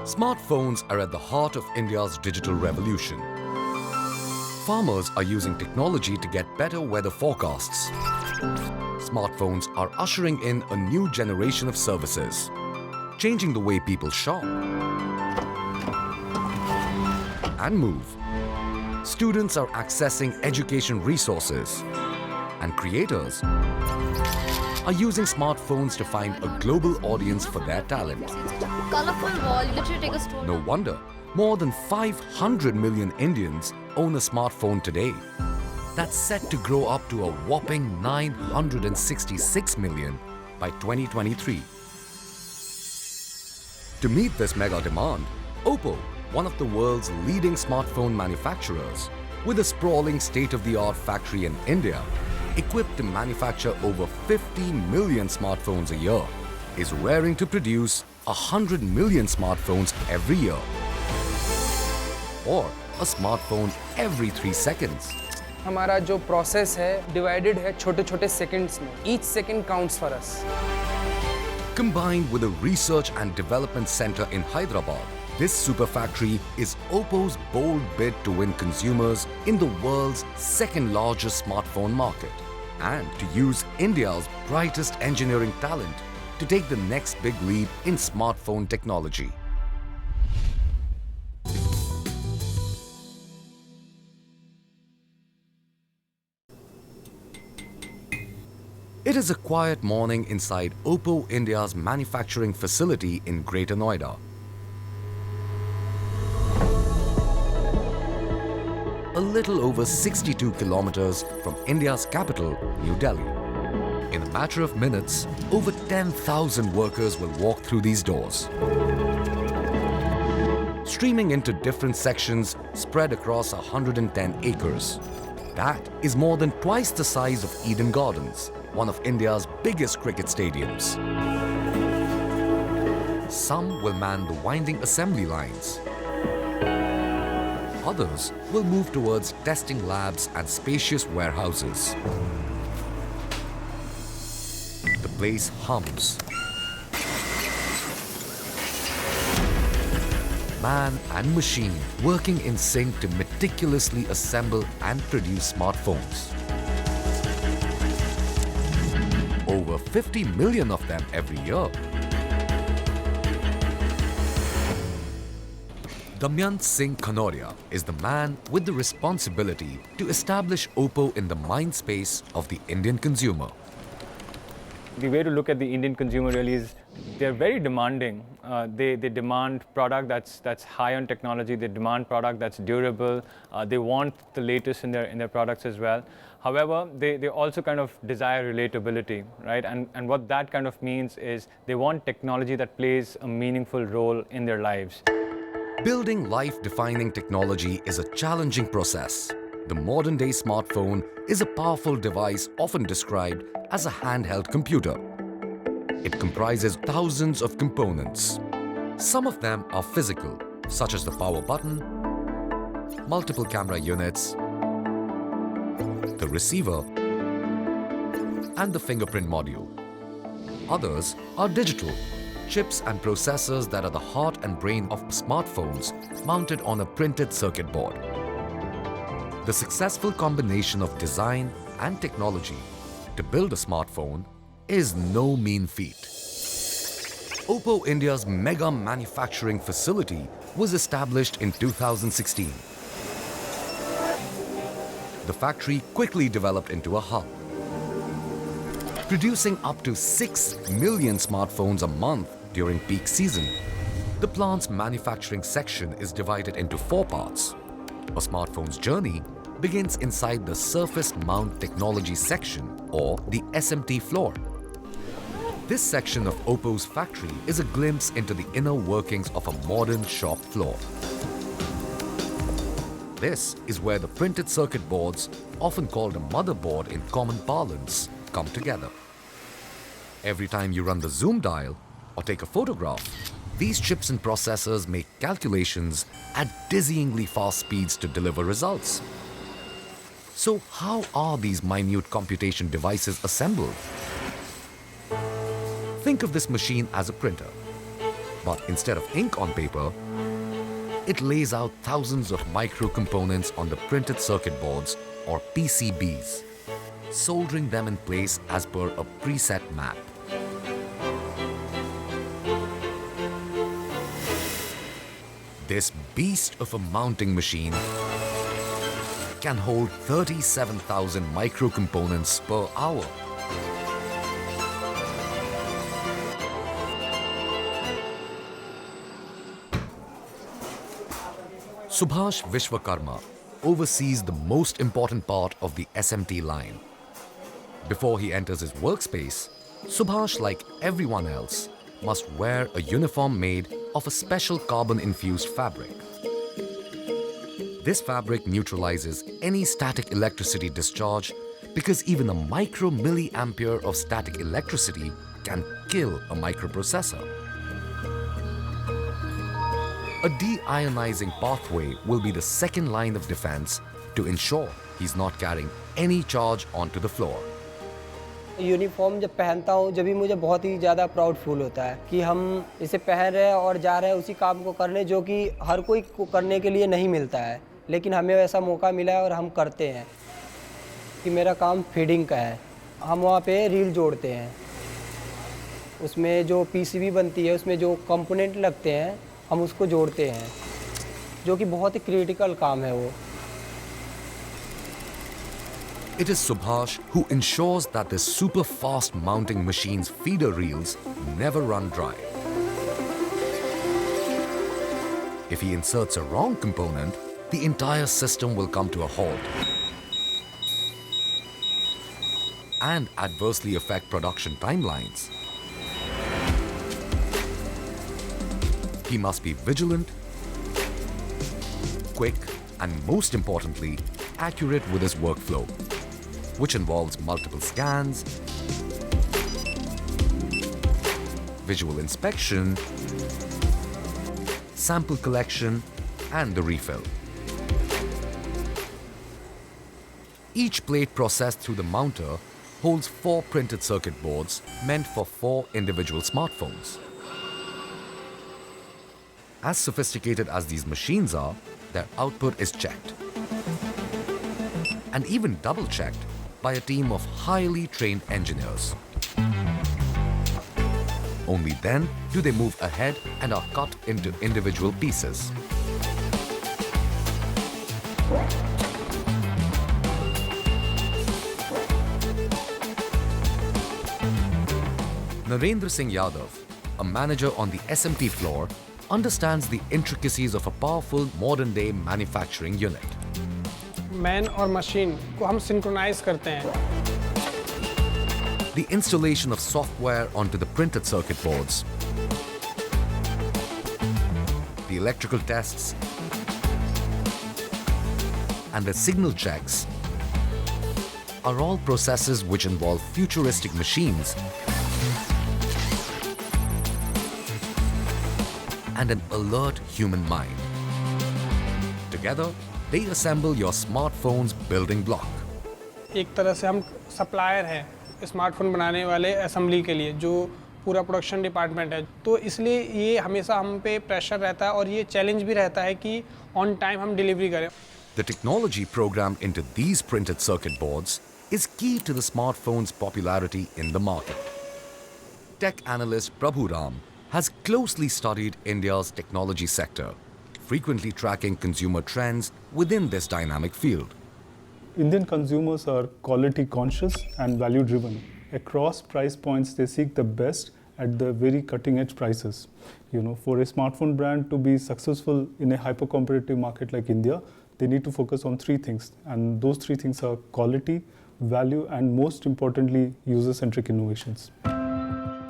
Smartphones are at the heart of India's digital revolution. Farmers are using technology to get better weather forecasts. Smartphones are ushering in a new generation of services, changing the way people shop and move. Students are accessing education resources, and creators are using smartphones to find a global audience for their talent. Colorful wall, you literally take a stone. No wonder more than 500 million Indians own a smartphone today. That's set to grow up to a whopping 966 million by 2023. To meet this mega demand, Oppo, one of the world's leading smartphone manufacturers, with a sprawling state-of-the-art factory in India, equipped to manufacture over 50 million smartphones a year, is raring to produce 100 million smartphones every year, or a smartphone every 3 seconds. हमारा जो process है divided है छोटे-छोटे seconds में. Each second counts for us. Combined with a research and development center in Hyderabad, this super factory is Oppo's bold bid to win consumers in the world's second largest smartphone market, and to use India's brightest engineering talent to take the next big leap in smartphone technology. It is a quiet morning inside Oppo India's manufacturing facility in Greater Noida. A little over 62 kilometers from India's capital, New Delhi. In a matter of minutes, over 10,000 workers will walk through these doors. Streaming into different sections spread across 110 acres. That is more than twice the size of Eden Gardens, one of India's biggest cricket stadiums. Some will man the winding assembly lines. Others will move towards testing labs and spacious warehouses. The place hums. Man and machine working in sync to meticulously assemble and produce smartphones. Over 50 million of them every year. Damyant Singh Khanoria is the man with the responsibility to establish Oppo in the mind space of the Indian consumer. The way to look at the Indian consumer really is they're very demanding. They demand product that's high on technology. They demand product that's durable. They want the latest in their products as well. However, they also kind of desire relatability, right? And what that kind of means is they want technology that plays a meaningful role in their lives. Building life-defining technology is a challenging process. The modern-day smartphone is a powerful device often described as a handheld computer. It comprises thousands of components. Some of them are physical, such as the power button, multiple camera units, the receiver, and the fingerprint module. Others are digital, chips and processors that are the heart and brain of smartphones mounted on a printed circuit board. The successful combination of design and technology to build a smartphone is no mean feat. Oppo India's mega manufacturing facility was established in 2016. The factory quickly developed into a hub, producing up to 6 million smartphones a month during peak season. The plant's manufacturing section is divided into 4 parts. A smartphone's journey begins inside the Surface Mount Technology section, or the SMT floor. This section of Oppo's factory is a glimpse into the inner workings of a modern shop floor. This is where the printed circuit boards, often called a motherboard in common parlance, come together. Every time you run the zoom dial or take a photograph, these chips and processors make calculations at dizzyingly fast speeds to deliver results. So how are these minute computation devices assembled? Think of this machine as a printer. But instead of ink on paper, it lays out thousands of micro components on the printed circuit boards or PCBs, soldering them in place as per a preset map. This beast of a mounting machine can hold 37,000 micro components per hour. Subhash Vishwakarma oversees the most important part of the SMT line. Before he enters his workspace, Subhash, like everyone else, must wear a uniform made of a special carbon-infused fabric. This fabric neutralizes any static electricity discharge because even a micro milliampere of static electricity can kill a microprocessor. A deionizing pathway will be the second line of defense to ensure he's not carrying any charge onto the floor. Uniform जब पहनता हूँ जब भी मुझे बहुत ही ज़्यादा proud feel होता है कि हम इसे पहन रहे हैं और जा रहे हैं उसी काम को करने जो कि हर कोई को करने के लिए नहीं मिलता है, लेकिन हमें ऐसा मौका मिला है और हम करते हैं। कि मेरा काम फीडिंग का है, हम वहाँ पे रील जोड़ते हैं, उसमें जो पीसीबी बनती है उसमें जो कंपोनेंट लगते हैं हम उसको जोड़ते हैं, जो कि बहुत ही क्रिटिकल काम है वो। It is Subhash who ensures that the super fast mounting machine's feeder reels never run dry. If he inserts a wrong component, the entire system will come to a halt and adversely affect production timelines. He must be vigilant, quick, and most importantly, accurate with his workflow, which involves multiple scans, visual inspection, sample collection, and the refill. Each plate processed through the mounter holds 4 printed circuit boards meant for 4 individual smartphones. As sophisticated as these machines are, their output is checked and even double-checked by a team of highly trained engineers. Only then do they move ahead and are cut into individual pieces. Narendra Singh Yadav, a manager on the SMT floor, understands the intricacies of a powerful modern-day manufacturing unit. Man और machine को हम synchronise करते हैं। The installation of software onto the printed circuit boards, the electrical tests, and the signal checks are all processes which involve futuristic machines and an alert human mind. Together, they assemble your smartphone's building block. एक तरह से हम supplier हैं smartphone बनाने वाले assembly के लिए, जो पूरा प्रोडक्शन डिपार्टमेंट है। तो इसलिए ये हमेशा हम पे प्रेशर रहता है और ये चैलेंज भी रहता है कि ऑन टाइम हम डिलीवरी करें। The technology programmed into these printed circuit boards is key to the smartphone's popularity in the market. Tech analyst Prabhu Ram has closely studied India's technology sector, frequently tracking consumer trends within this dynamic field. Indian consumers are quality conscious and value driven. Across price points, they seek the best at the very cutting edge prices. For a smartphone brand to be successful in a hyper competitive market like India, they need to focus on 3 things. And those 3 things are quality, value, and most importantly, user centric innovations.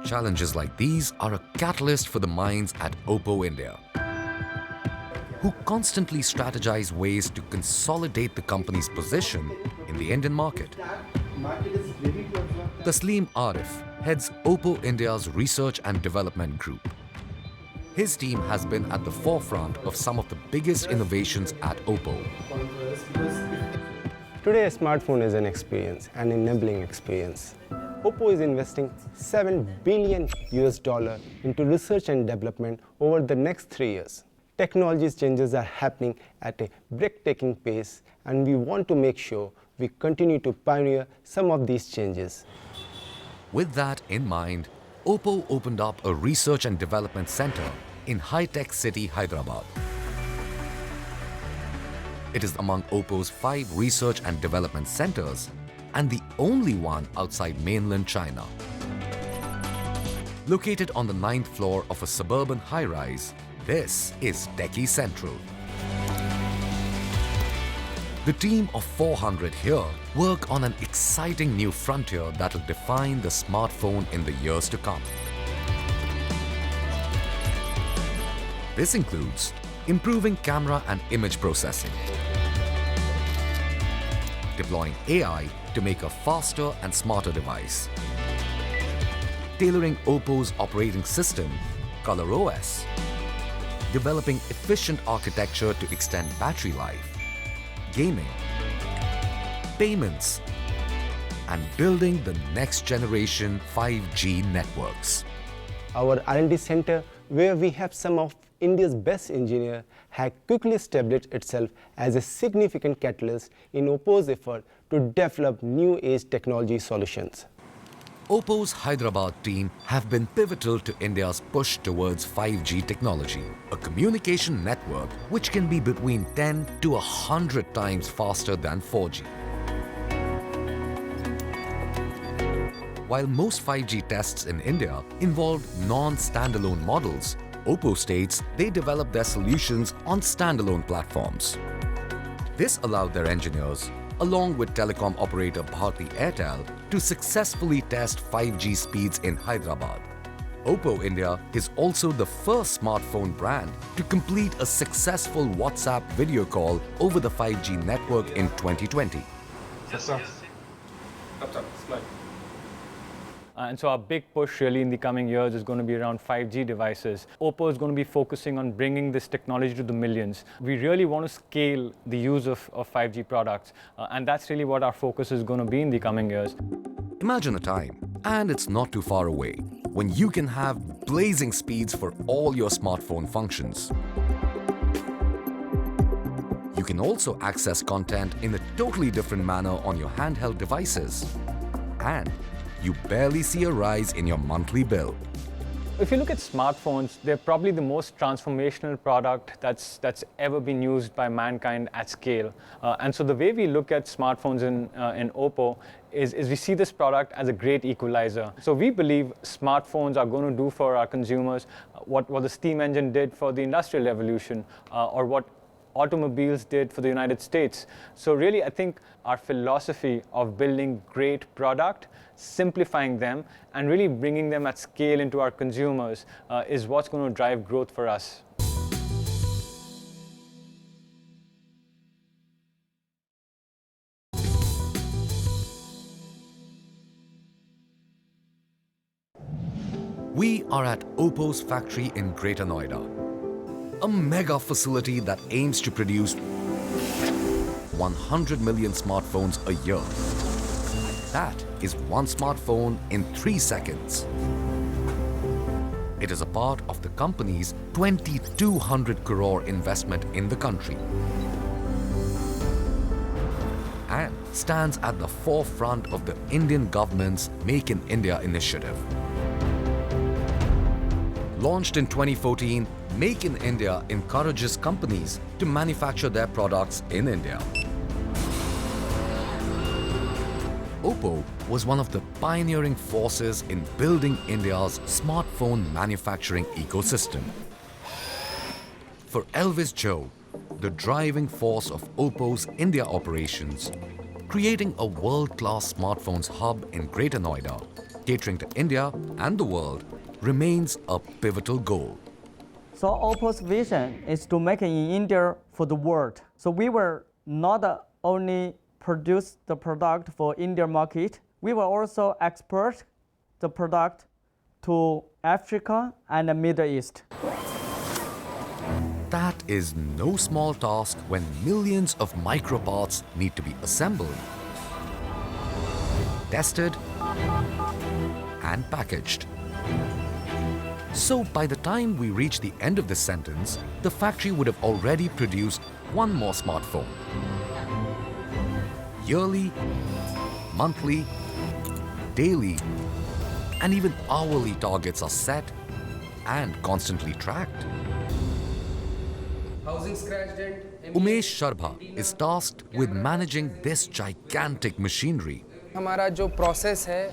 Challenges like these are a catalyst for the minds at Oppo India, who constantly strategize ways to consolidate the company's position in the Indian market. Tasleem Arif heads Oppo India's research and development group. His team has been at the forefront of some of the biggest innovations at Oppo. Today, a smartphone is an experience, an enabling experience. Oppo is investing $7 billion into research and development over the next 3 years. Technology changes are happening at a breathtaking pace, and we want to make sure we continue to pioneer some of these changes. With that in mind, Oppo opened up a research and development center in high-tech city Hyderabad. It is among Oppo's 5 research and development centers and the only one outside mainland China. Located on the 9th floor of a suburban high-rise, this is Techie Central. The team of 400 here work on an exciting new frontier that will define the smartphone in the years to come. This includes improving camera and image processing, deploying AI to make a faster and smarter device, tailoring Oppo's operating system, ColorOS, developing efficient architecture to extend battery life, gaming, payments, and building the next generation 5G networks. Our R&D center, where we have some of India's best engineers, had quickly established itself as a significant catalyst in Oppo's effort to develop new age technology solutions. Oppo's Hyderabad team have been pivotal to India's push towards 5G technology, a communication network which can be between 10 to 100 times faster than 4G. While most 5G tests in India involved non-standalone models, Oppo states they develop their solutions on standalone platforms. This allowed their engineers, along with telecom operator Bharti Airtel, to successfully test 5G speeds in Hyderabad. Oppo India is also the first smartphone brand to complete a successful WhatsApp video call over the 5G network in 2020. And so our big push really in the coming years is going to be around 5G devices. Oppo is going to be focusing on bringing this technology to the millions. We really want to scale the use of 5G products, and that's really what our focus is going to be in the coming years. Imagine a time, and it's not too far away, when you can have blazing speeds for all your smartphone functions. You can also access content in a totally different manner on your handheld devices. And you barely see a rise in your monthly bill. If you look at smartphones, they're probably the most transformational product that's ever been used by mankind at scale. And so the way we look at smartphones in Oppo is we see this product as a great equalizer. So we believe smartphones are going to do for our consumers what the steam engine did for the Industrial Revolution, or what automobiles did for the United States. So really, I think our philosophy of building great product, simplifying them, and really bringing them at scale into our consumers is what's going to drive growth for us. We are at Oppo's factory in Greater Noida, a mega facility that aims to produce 100 million smartphones a year. That is one smartphone in 3 seconds. It is a part of the company's 2,200 crore investment in the country and stands at the forefront of the Indian government's Make in India initiative. Launched in 2014, Make in India encourages companies to manufacture their products in India. Oppo was one of the pioneering forces in building India's smartphone manufacturing ecosystem. For Elvis Joe, the driving force of Oppo's India operations, creating a world-class smartphones hub in Greater Noida, catering to India and the world, remains a pivotal goal. So Oppo's vision is to make it in India for the world. So we will not only produce the product for Indian market, we will also export the product to Africa and the Middle East. That is no small task when millions of micro parts need to be assembled, tested and packaged. So by the time we reach the end of this sentence, the factory would have already produced one more smartphone. Yearly, monthly, daily, and even hourly targets are set and constantly tracked. Umesh Sharbha is tasked with managing this gigantic machinery. हमारा जो process है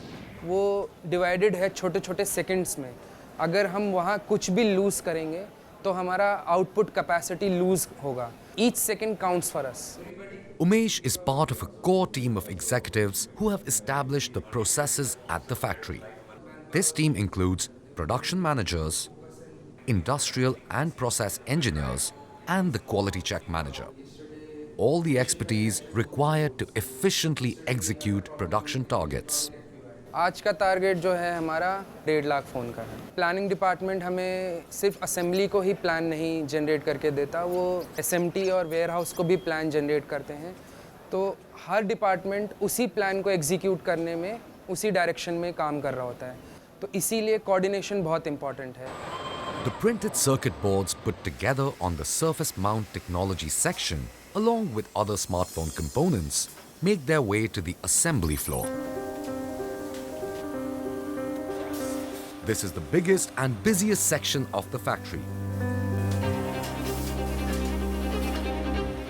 वो divided है छोटे छोटे seconds में. अगर हम वहाँ कुछ भी लूज़ करेंगे तो हमारा आउटपुट कैपेसिटी लूज़ होगा. Each second counts for us. Umesh is part of a core team of executives who have established the processes at the factory. This team includes production managers, industrial and process engineers, and the quality check manager. All the expertise required to efficiently execute production targets. आज का target जो है हमारा 1.5 lakh phone का है. Planning department हमें सिर्फ assembly को ही प्लान नहीं जनरेट करके देता, वो एसएमटी और वेयर हाउस को भी प्लान जनरेट करते हैं. तो हर डिपार्टमेंट उसी प्लान को एग्जीक्यूट करने में उसी डायरेक्शन में काम कर रहा होता है. तो इसीलिए कोऑर्डिनेशन बहुत इंपॉर्टेंट है. The printed circuit boards put together on the surface mount technology section, along with other smartphone components, make their way to the assembly floor. This is the biggest and busiest section of the factory.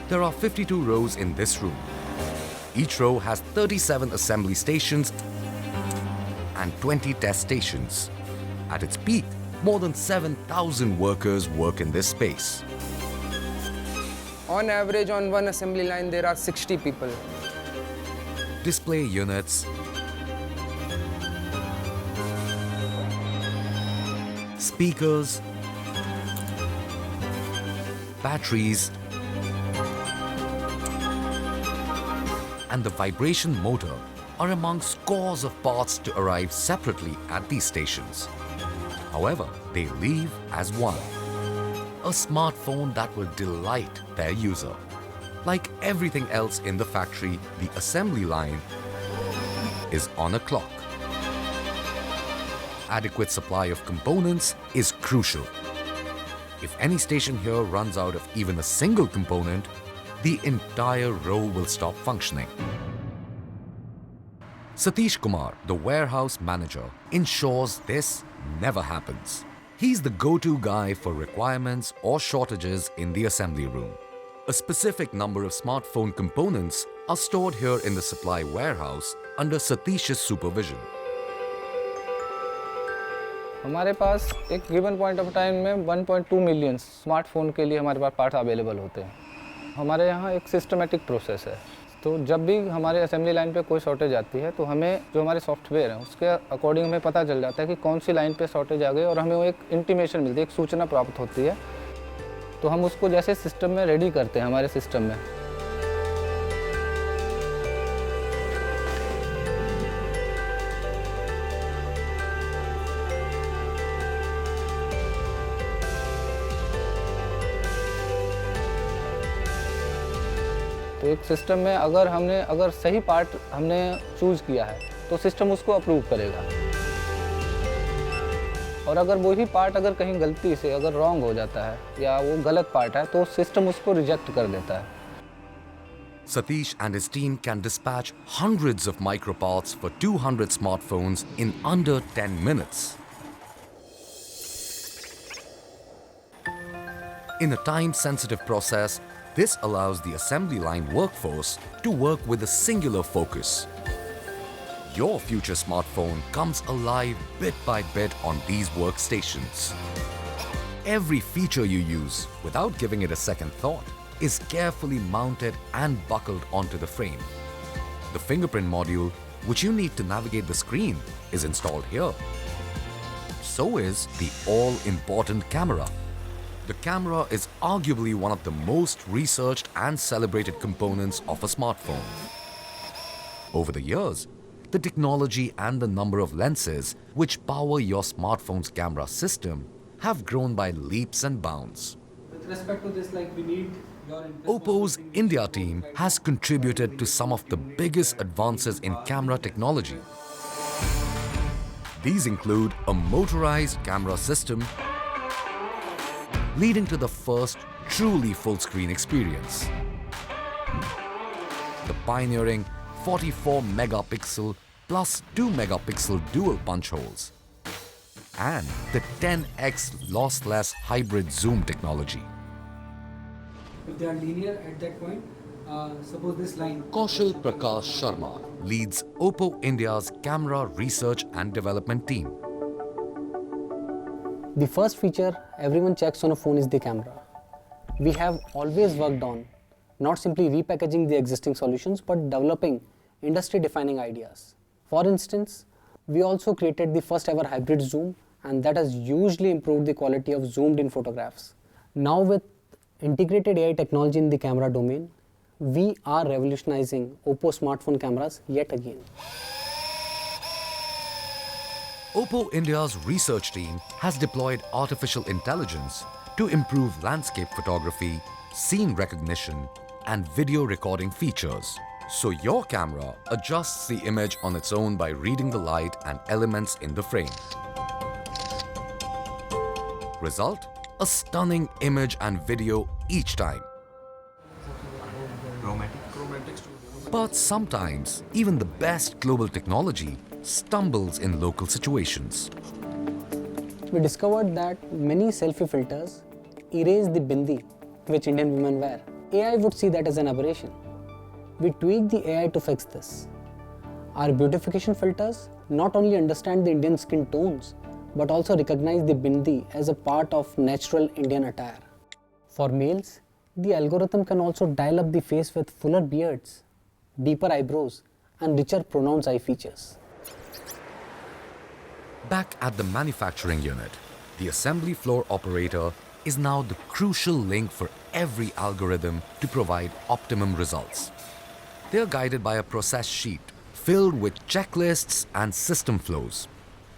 There are 52 rows in this room. Each row has 37 assembly stations and 20 test stations. At its peak, more than 7,000 workers work in this space. On average, on one assembly line, there are 60 people. Display units, speakers, batteries, and the vibration motor are among scores of parts to arrive separately at these stations. However, they leave as one. A smartphone that will delight their user. Like everything else in the factory, the assembly line is on a clock. Adequate supply of components is crucial. If any station here runs out of even a single component, the entire row will stop functioning. Satish Kumar, the warehouse manager, ensures this never happens. He's the go-to guy for requirements or shortages in the assembly room. A specific number of smartphone components are stored here in the supply warehouse under Satish's supervision. हमारे पास एक given point of time में 1.2 million smartphone के लिए हमारे पास part available होते हैं. हमारे यहाँ एक सिस्टमेटिक प्रोसेस है. तो जब भी हमारे असेंबली लाइन पे कोई शॉर्टेज आती है तो हमें जो हमारे सॉफ्टवेयर है उसके अकॉर्डिंग हमें पता चल जाता है कि कौन सी लाइन पे शॉर्टेज आ गई और हमें वो एक इंटीमेशन मिलती है, एक सूचना प्राप्त होती है. तो हम उसको जैसे सिस्टम में रेडी करते हैं हमारे सिस्टम में. तो एक सिस्टम में अगर सही पार्ट हमने चूज़ किया है तो सिस्टम उसको अप्रूव करेगा. और अगर वही पार्ट अगर कहीं गलती से अगर रॉन्ग हो जाता है या वो गलत पार्ट है तो सिस्टम उसको रिजेक्ट कर देता है. Satish and his team can dispatch hundreds of microparts for 200 smartphones in under 10 minutes. In a time-sensitive process, this allows the assembly line workforce to work with a singular focus. Your future smartphone comes alive bit by bit on these workstations. Every feature you use, without giving it a second thought, is carefully mounted and buckled onto the frame. The fingerprint module, which you need to navigate the screen, is installed here. So is the all-important camera. The camera is arguably one of the most researched and celebrated components of a smartphone. Over the years, the technology and the number of lenses which power your smartphone's camera system have grown by leaps and bounds. With respect to this, we need your input. Oppo's India team has contributed to some of the biggest advances in camera technology. These include a motorized camera system, leading to the first truly full-screen experience. The pioneering 44-megapixel plus 2-megapixel dual punch holes, and the 10x lossless hybrid zoom technology. If they are linear at that point, suppose this line. Kaushal Prakash Sharma leads Oppo India's camera research and development team. The first feature everyone checks on a phone is the camera. We have always worked on not simply repackaging the existing solutions but developing industry-defining ideas. For instance, we also created the first ever hybrid zoom, and that has hugely improved the quality of zoomed in photographs. Now with integrated AI technology in the camera domain, we are revolutionizing Oppo smartphone cameras yet again. Oppo India's research team has deployed artificial intelligence to improve landscape photography, scene recognition, and video recording features. So your camera adjusts the image on its own by reading the light and elements in the frame. Result? A stunning image and video each time. But sometimes, even the best global technology stumbles in local situations. We discovered that many selfie filters erase the bindi which Indian women wear. AI would see that as an aberration. We tweaked the AI to fix this. Our beautification filters not only understand the Indian skin tones, but also recognize the bindi as a part of natural Indian attire. For males, the algorithm can also dial up the face with fuller beards, deeper eyebrows, and richer pronounced eye features. Back at the manufacturing unit, the assembly floor operator is now the crucial link for every algorithm to provide optimum results. They are guided by a process sheet filled with checklists and system flows.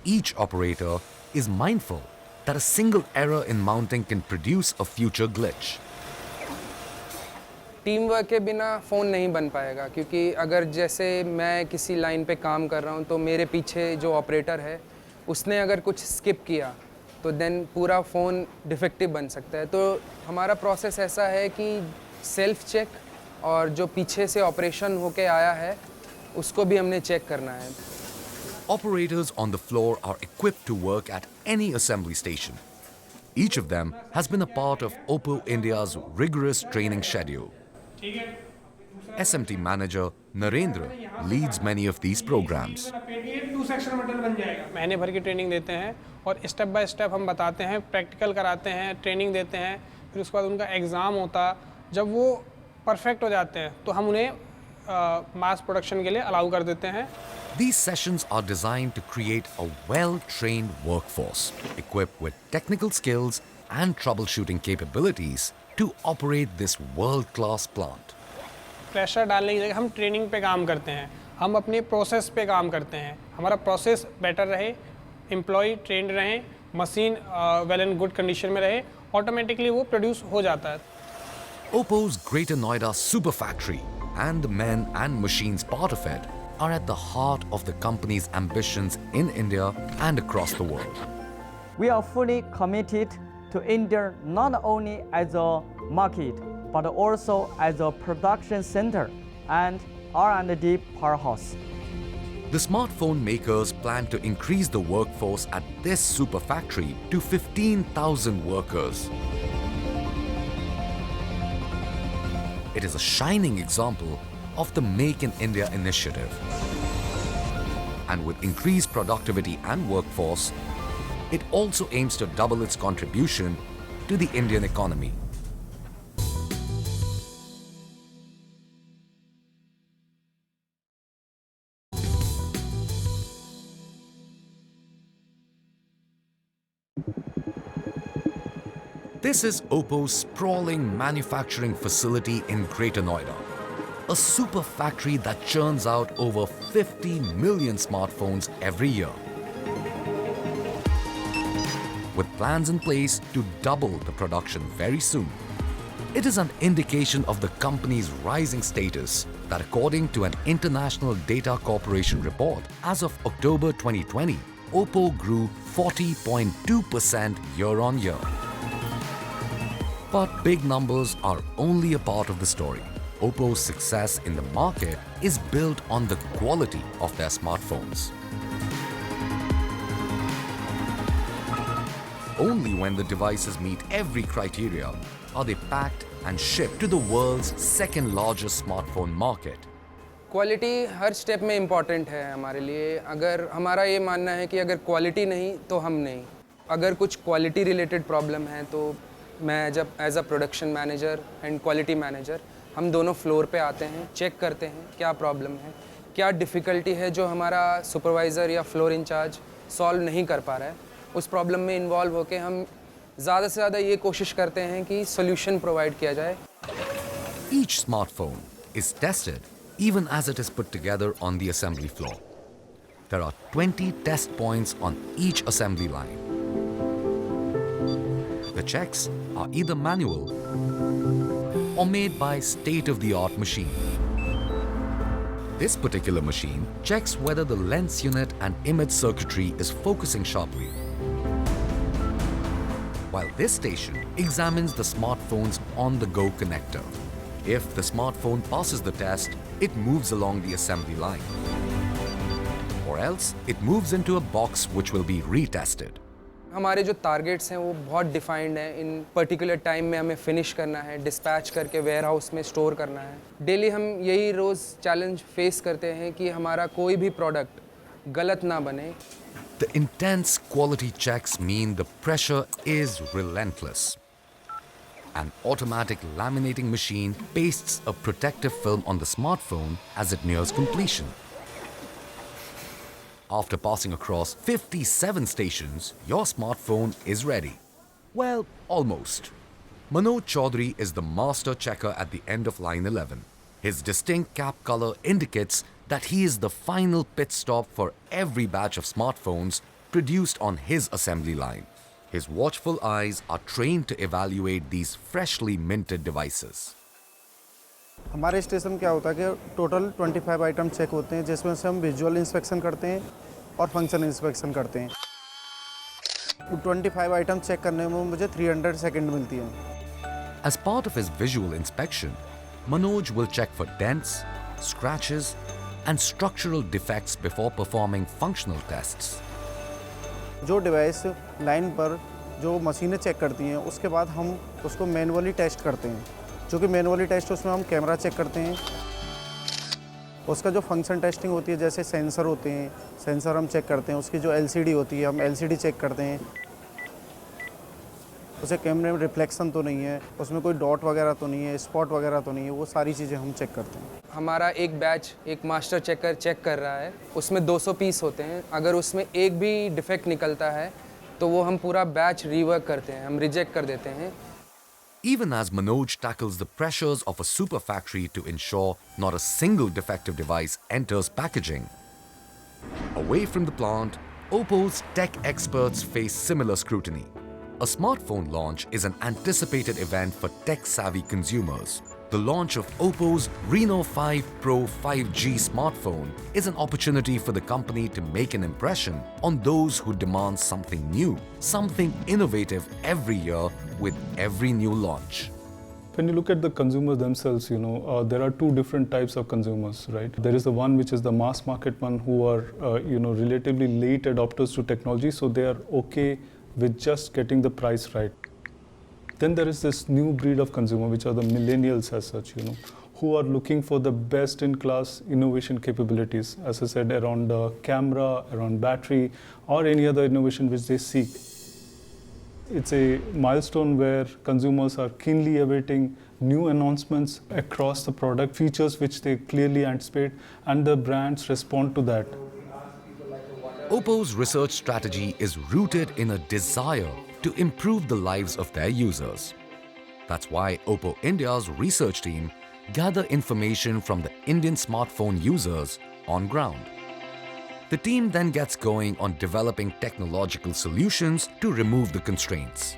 Each operator is mindful that a single error in mounting can produce a future glitch. Team work के बिना phone नहीं बन पाएगा, क्योंकि अगर जैसे मैं किसी लाइन पे काम कर रहा हूँ तो मेरे पीछे जो ऑपरेटर है उसने अगर कुछ स्किप किया तो देन पूरा फ़ोन डिफेक्टिव बन सकता है। तो हमारा प्रोसेस ऐसा है कि सेल्फ चेक और जो पीछे से ऑपरेशन होके आया है उसको भी हमने चेक करना है। Operators on the floor are equipped to work at any assembly station. Each of them has been a part of Oppo India's rigorous training schedule. SMT manager Narendra leads many of these programs. महीने भर की training देते हैं और step by step हम बताते हैं, practical कराते हैं, ट्रेनिंग देते हैं, फिर उसके बाद उनका एग्ज़ाम होता। जब वो परफेक्ट हो जाते हैं तो हम उन्हें मास प्रोडक्शन के लिए अलाउ कर देते हैं। These sessions are designed to create a well-trained workforce, equipped with technical skills and troubleshooting capabilities to operate this world-class plant. Pressure डालने की जगह हम ट्रेनिंग पे काम करते हैं, हम अपने प्रोसेस पे काम करते हैं। हमारा प्रोसेस बेटर रहे, एम्प्लॉय ट्रेंड रहें, machine well and good condition में रहे, ऑटोमेटिकली वो प्रोड्यूस हो जाता है। Oppo's Greater Noida Super Factory and the men and machines part of it are at the heart of the company's ambitions in India and across the world. We are fully committed to India not only as a market, but also as a production center and R&D powerhouse. The smartphone makers plan to increase the workforce at this super factory to 15,000 workers. It is a shining example of the Make in India initiative. And with increased productivity and workforce, it also aims to double its contribution to the Indian economy. This is Oppo's sprawling manufacturing facility in Greater Noida, a super factory that churns out over 50 million smartphones every year. With plans in place to double the production very soon. It is an indication of the company's rising status that according to an International Data Corporation report, as of October 2020, Oppo grew 40.2% year-on-year. But big numbers are only a part of the story. Oppo's success in the market is built on the quality of their smartphones. Only when the devices meet every criteria are they packed and shipped to the world's second largest smartphone market. Quality हर step में important है हमारे लिए। अगर हमारा ये मानना है कि अगर क्वालिटी नहीं तो हम नहीं। अगर कुछ क्वालिटी रिलेटेड प्रॉब्लम है तो मैं जब as a production manager and quality manager हम दोनों फ्लोर पे आते हैं, चेक करते हैं क्या प्रॉब्लम है, क्या डिफ़िकल्टी है जो हमारा सुपरवाइज़र या फ्लोर इंचार्ज सॉल्व नहीं कर पा रहा है। उस प्रॉब्लम में इन्वॉल्व होकर हम ज़्यादा से ज़्यादा ये कोशिश करते हैं कि सोल्यूशन प्रोवाइड किया जाए। Each smartphone is tested even as it is put together on the assembly floor. There are 20 test points on each assembly line. The checks are either manual or made by state-of-the-art machine. This particular machine checks whether the lens unit and image circuitry is focusing sharply, while this station examines the smartphone's on-the-go connector. If the smartphone passes the test, it moves along the assembly line. Or else, it moves into a box which will be retested. हमारे जो targets हैं वो बहुत defined हैं। इन particular time में हमें finish करना है, डिस्पैच करके वेयर हाउस में स्टोर करना है। डेली हम यही रोज़ चैलेंज फेस करते हैं कि हमारा कोई भी प्रोडक्ट गलत ना बने। The intense quality checks mean the pressure is relentless. An automatic laminating machine pastes a protective film on the smartphone as it nears completion. After passing across 57 stations, your smartphone is ready. Well, almost. Manoj Chaudhary is the master checker at the end of line 11. His distinct cap color indicates that he is the final pit stop for every batch of smartphones produced on his assembly line. His watchful eyes are trained to evaluate these freshly minted devices. हमारे station क्या होता है कि total 25 item check होते हैं, जिसमें से हम विजुअल इंस्पेक्शन करते हैं और फंक्शन इंस्पेक्शन करते हैं। 25 आइटम चेक करने में मुझे 300 सेकंड मिलती है। As part of his visual inspection, Manoj will check for dents, scratches, and structural defects before performing functional tests. जो डिवाइस लाइन पर जो मशीनें चेक करती हैं, उसके बाद हम उसको मैनुअली टेस्ट करते हैं। जो कि मैनुअली टेस्ट उसमें हम कैमरा चेक करते हैं। उसका जो फंक्शन टेस्टिंग होती है, जैसे सेंसर होते हैं, सेंसर हम चेक करते हैं। उसकी जो एलसीडी होती है, हम एलसीडी चेक करते हैं। उसे कैमरे में रिफ्लेक्शन तो नहीं है, उसमें कोई डॉट वगैरह तो नहीं है, स्पॉट वगैरह तो नहीं है, वो सारी चीज़ें हम चेक करते हैं। हमारा एक बैच एक मास्टर चेकर चेक कर रहा है, उसमें 200 पीस होते हैं। अगर उसमें एक भी डिफेक्ट निकलता है तो वो हम पूरा बैच रीवर्क करते हैं, हम रिजेक्ट कर देते हैं। Even as Manoj tackles the pressures of a super factory to ensure not a single defective device enters packaging, away from the plant, Oppo's tech experts face similar scrutiny. A smartphone launch is an anticipated event for tech-savvy consumers. The launch of Oppo's Reno 5 Pro 5G smartphone is an opportunity for the company to make an impression on those who demand something new, something innovative every year with every new launch. When you look at the consumers themselves, there are two different types of consumers, right? There is the one which is the mass market one, who are, relatively late adopters to technology, so they are okay with just getting the price right. Then there is this new breed of consumer, which are the millennials as such, who are looking for the best-in-class innovation capabilities, as I said, around the camera, around battery, or any other innovation which they seek. It's a milestone where consumers are keenly awaiting new announcements across the product, features which they clearly anticipate, and the brands respond to that. Oppo's research strategy is rooted in a desire to improve the lives of their users. That's why Oppo India's research team gather information from the Indian smartphone users on ground. The team then gets going on developing technological solutions to remove the constraints.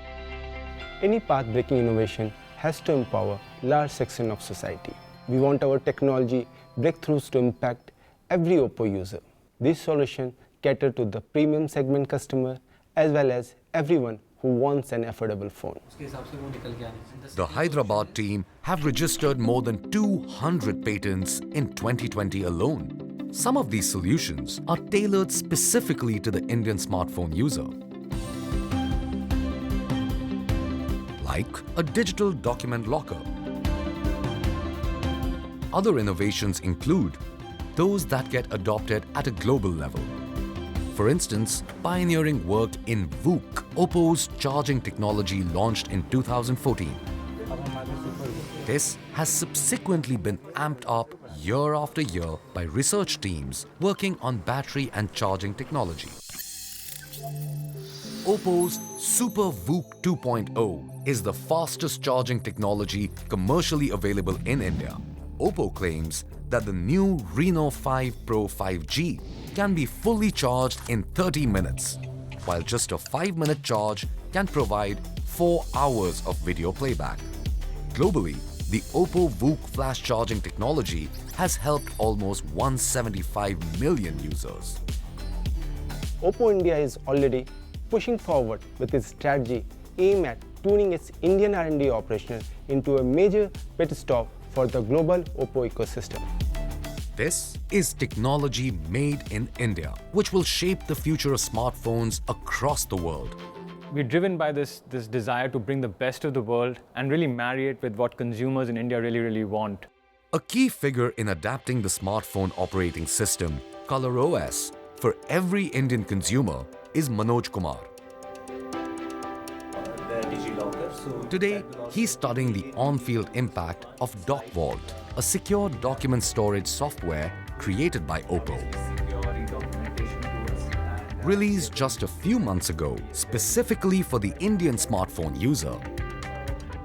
Any path-breaking innovation has to empower large section of society. We want our technology breakthroughs to impact every Oppo user. This solution cater to the premium segment customer as well as everyone who wants an affordable phone. The Hyderabad team have registered more than 200 patents in 2020 alone. Some of these solutions are tailored specifically to the Indian smartphone user. Like a digital document locker. Other innovations include those that get adopted at a global level. For instance, pioneering work in VOOC, Oppo's charging technology launched in 2014. This has subsequently been amped up year after year by research teams working on battery and charging technology. Oppo's Super VOOC 2.0 is the fastest charging technology commercially available in India. Oppo claims that the new Reno 5 Pro 5G can be fully charged in 30 minutes, while just a 5-minute charge can provide 4 hours of video playback. Globally, the Oppo VOOC flash charging technology has helped almost 175 million users. Oppo India is already pushing forward with its strategy aimed at tuning its Indian R&D operation into a major pit stop for the global Oppo ecosystem. This is technology made in India, which will shape the future of smartphones across the world. We're driven by this desire to bring the best of the world and really marry it with what consumers in India really want. A key figure in adapting the smartphone operating system, ColorOS, for every Indian consumer is Manoj Kumar. Today, he's studying the on-field impact of DocVault, a secure document storage software created by Oppo. Released just a few months ago, specifically for the Indian smartphone user,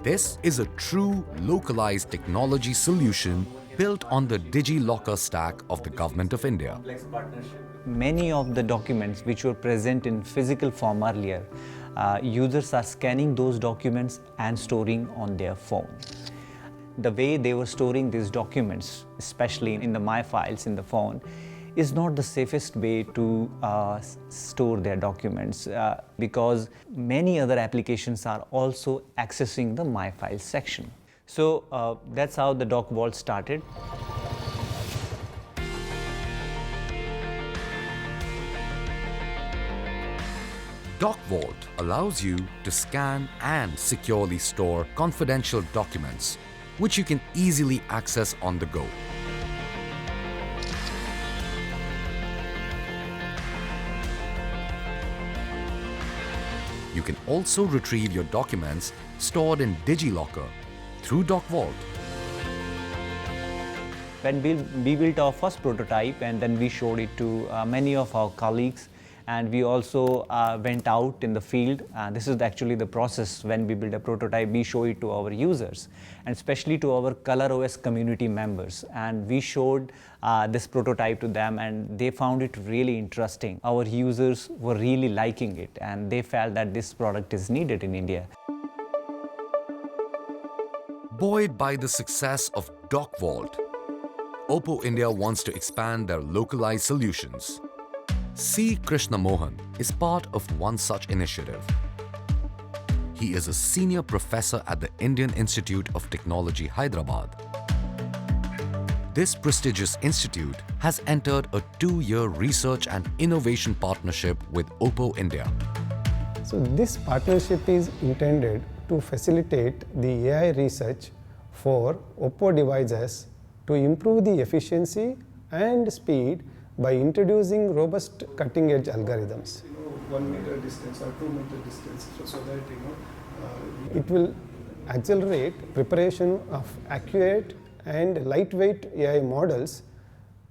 this is a true localized technology solution built on the DigiLocker stack of the Government of India. Many of the documents which were present in physical form earlier, users are scanning those documents and storing on their phone. The way they were storing these documents, especially in the My Files in the phone, is not the safest way to store their documents because many other applications are also accessing the My Files section. So that's how the DocVault started. DocVault allows you to scan and securely store confidential documents, which you can easily access on the go. You can also retrieve your documents stored in DigiLocker through DocVault. When we built our first prototype and then we showed it to many of our colleagues, and we also went out in the field. This is actually the process. When we build a prototype, we show it to our users, and especially to our ColorOS community members. And we showed this prototype to them, and they found it really interesting. Our users were really liking it, and they felt that this product is needed in India. Buoyed by the success of DocVault, Oppo India wants to expand their localized solutions. C. Krishna Mohan is part of one such initiative. He is a senior professor at the Indian Institute of Technology, Hyderabad. This prestigious institute has entered a 2-year research and innovation partnership with Oppo India. So this partnership is intended to facilitate the AI research for Oppo devices to improve the efficiency and speed by introducing robust cutting-edge algorithms. 1 meter distance or 2 meter distance, so that it will accelerate preparation of accurate and lightweight AI models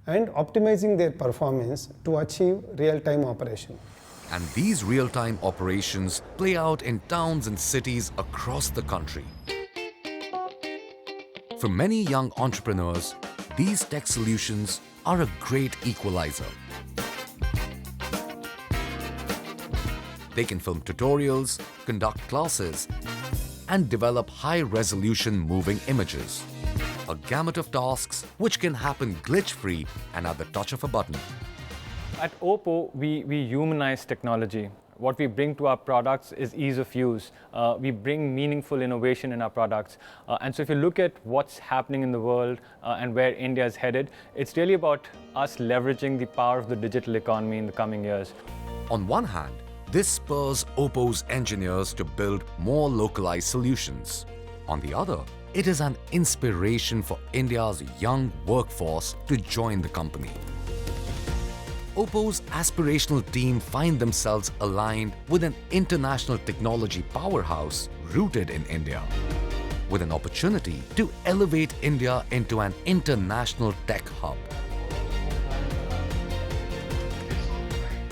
and optimizing their performance to achieve real-time operation. And these real-time operations play out in towns and cities across the country. For many young entrepreneurs, these tech solutions are a great equalizer. They can film tutorials, conduct classes, and develop high-resolution moving images. A gamut of tasks which can happen glitch-free and at the touch of a button. At Oppo, we humanize technology. What we bring to our products is ease of use. We bring meaningful innovation in our products. And so if you look at what's happening in the world and where India is headed, it's really about us leveraging the power of the digital economy in the coming years. On one hand, this spurs Oppo's engineers to build more localized solutions. On the other, it is an inspiration for India's young workforce to join the company. Oppo's aspirational team find themselves aligned with an international technology powerhouse rooted in India, with an opportunity to elevate India into an international tech hub.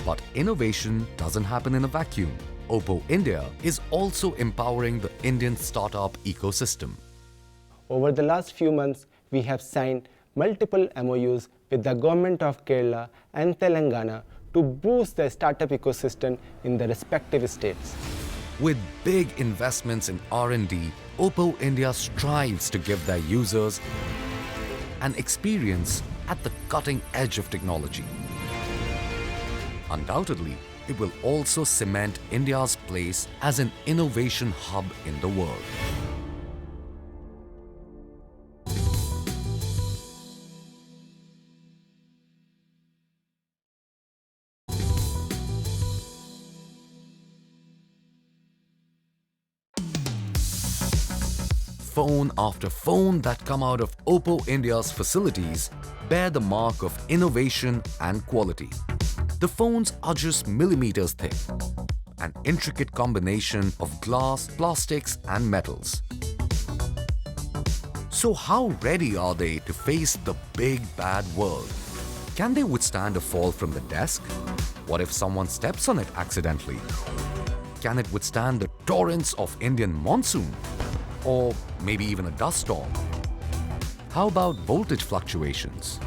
But innovation doesn't happen in a vacuum. Oppo India is also empowering the Indian startup ecosystem. Over the last few months, we have signed multiple MOUs with the government of Kerala and Telangana to boost the startup ecosystem in the respective states. With big investments in R&D, Oppo India strives to give their users an experience at the cutting edge of technology. Undoubtedly, it will also cement India's place as an innovation hub in the world. Phone after phone that come out of Oppo India's facilities bear the mark of innovation and quality. The phones are just millimeters thick, an intricate combination of glass, plastics and metals. So how ready are they to face the big bad world? Can they withstand a fall from the desk? What if someone steps on it accidentally? Can it withstand the torrents of Indian monsoon? Or maybe even a dust storm? How about voltage fluctuations?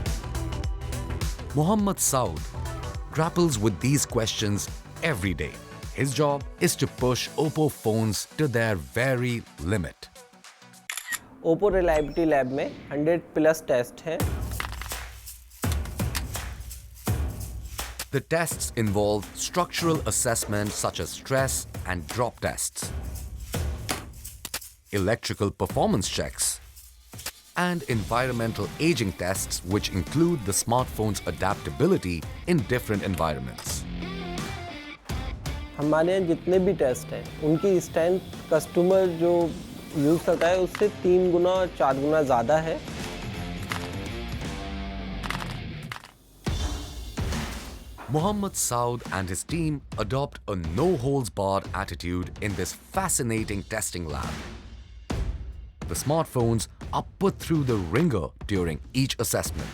Mohammad Saud grapples with these questions every day. His job is to push Oppo phones to their very limit. Oppo Reliability Lab में 100+ test हैं. The tests involve structural assessment such as stress and drop tests, electrical performance checks, and environmental aging tests which include the smartphone's adaptability in different environments. हमारे यहाँ जितने भी test हैं उनकी strength customer जो use करता है उससे 3 गुना 4 गुना ज़्यादा है. Mohammad Saud and his team adopt a no-holds-barred attitude in this fascinating testing lab. The smartphones are put through the ringer during each assessment.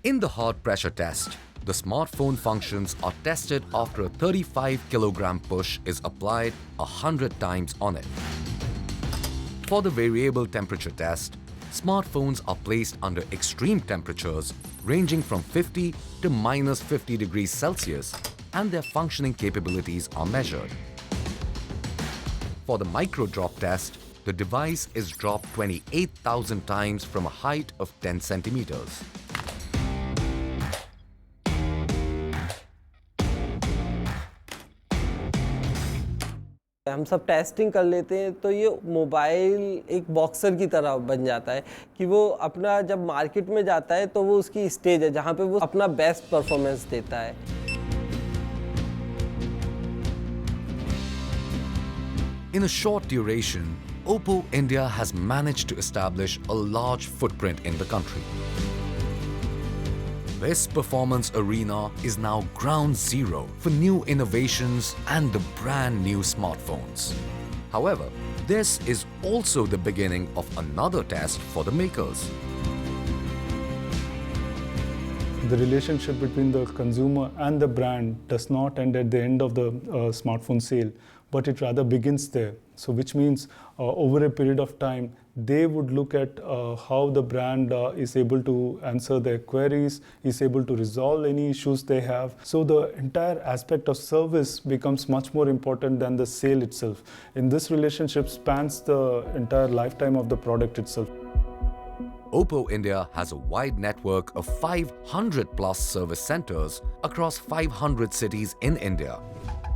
In the hard pressure test, the smartphone functions are tested after a 35 kilogram push is applied 100 times on it. For the variable temperature test, smartphones are placed under extreme temperatures ranging from 50 to -50 degrees Celsius, and their functioning capabilities are measured. For the micro drop test, the device is dropped 28,000 times from a height of 10 centimeters. हम सब testing कर लेते हैं तो ये mobile एक boxer की तरह बन जाता है कि वो अपना जब मार्केट में जाता है तो वो उसकी स्टेज है जहाँ पे वो अपना बेस्ट परफॉर्मेंस देता है. In a short duration, Oppo India has managed to establish a large footprint in the country. This performance arena is now ground zero for new innovations and the brand new smartphones. However, this is also the beginning of another test for the makers. The relationship between the consumer and the brand does not end at the end of the smartphone sale, but it rather begins there. So which means over a period of time, they would look at how the brand is able to answer their queries, is able to resolve any issues they have. So the entire aspect of service becomes much more important than the sale itself. And this relationship spans the entire lifetime of the product itself. Oppo India has a wide network of 500 plus service centers across 500 cities in India,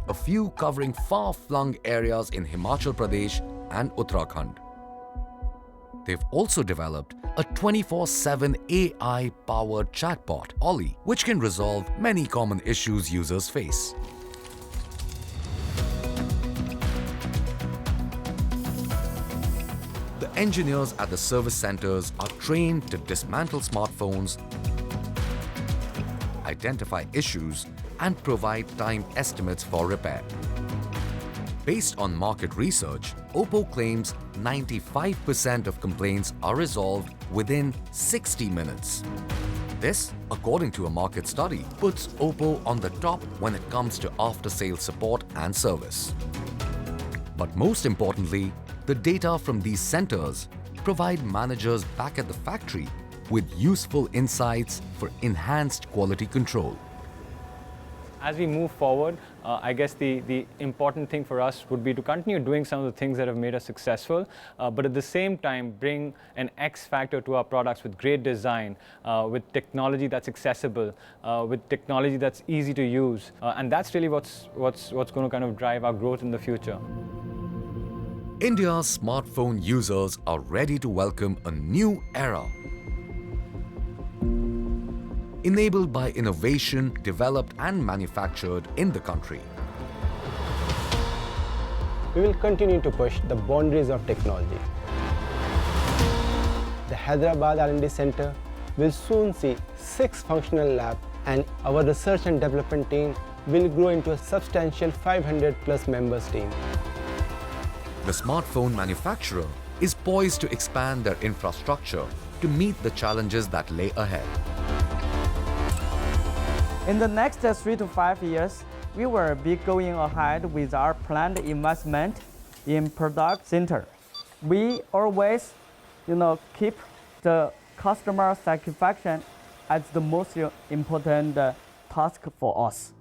a few covering far-flung areas in Himachal Pradesh and Uttarakhand. They've also developed a 24/7 AI-powered chatbot, Ollie, which can resolve many common issues users face. The engineers at the service centers are trained to dismantle smartphones, identify issues, and provide time estimates for repair. Based on market research, Oppo claims 95% of complaints are resolved within 60 minutes. This, according to a market study, puts Oppo on the top when it comes to after-sales support and service. But most importantly, the data from these centers provide managers back at the factory with useful insights for enhanced quality control. As we move forward, I guess the important thing for us would be to continue doing some of the things that have made us successful, but at the same time bring an X factor to our products with great design, with technology that's accessible, with technology that's easy to use, and that's really what's going to kind of drive our growth in the future. India's smartphone users are ready to welcome a new era, enabled by innovation developed and manufactured in the country. We will continue to push the boundaries of technology. The Hyderabad R&D Center will soon see 6 functional labs, and our research and development team will grow into a substantial 500 plus members team. The smartphone manufacturer is poised to expand their infrastructure to meet the challenges that lay ahead. In the next 3 to 5 years, we will be going ahead with our planned investment in product center. We always, keep the customer satisfaction as the most important task for us.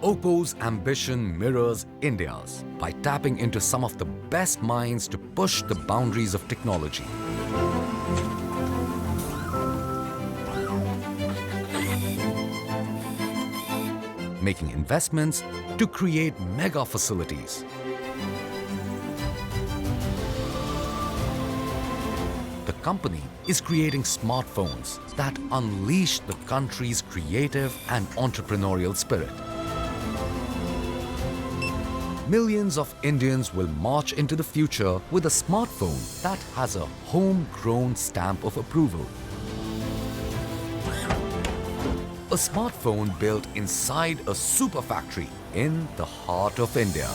Oppo's ambition mirrors India's by tapping into some of the best minds to push the boundaries of technology. Making investments to create mega facilities. The company is creating smartphones that unleash the country's creative and entrepreneurial spirit. Millions of Indians will march into the future with a smartphone that has a homegrown stamp of approval. A smartphone built inside a super factory in the heart of India.